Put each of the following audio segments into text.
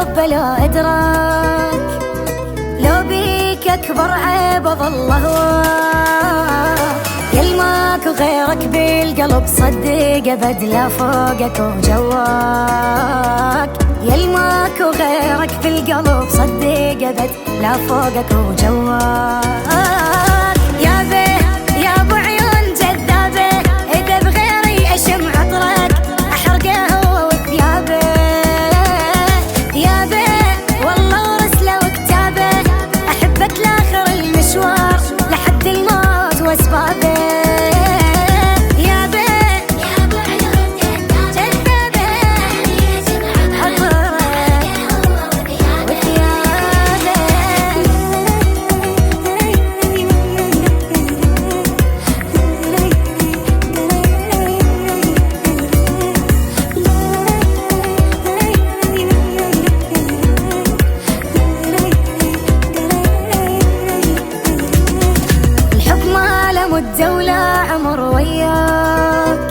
الحب لا إدراك، لو بيك أكبر عيب أظل هواك، يلماك وغيرك بالقلب صدق أبد لا فوقك وجواك، يلماك وغيرك بالقلب صدق أبد لا فوقك وجواك. يا بيه يا أبو عيون جذابة، إذا بغيري أشم عطرك أحرقه هو وثيابه، يا بيه والله ورسله وكتابه، أحبك لآخر المشوار لحد الموت وأسبابه. الدولة عمر وياك،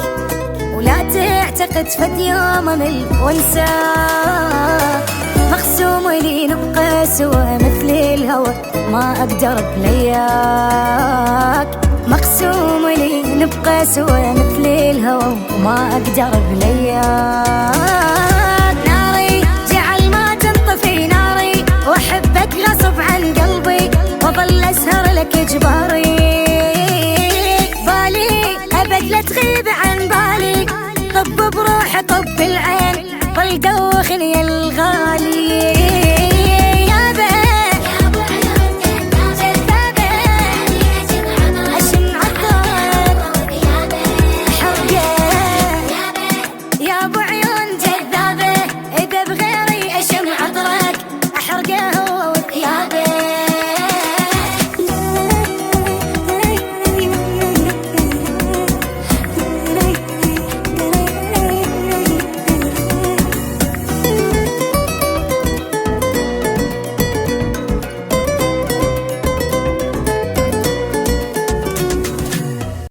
ولا تعتقد فد يوم أمل وانساك، مقسوم لي نبقى سوا مثل الهوى ما أقدر بلياك، مقسوم لي نبقى سوا مثل الهوى ما أقدر بلياك. ناري جعل ما تنطفي ناري، وأحبك غصب عن قلبي وظل أسهر لك جبال.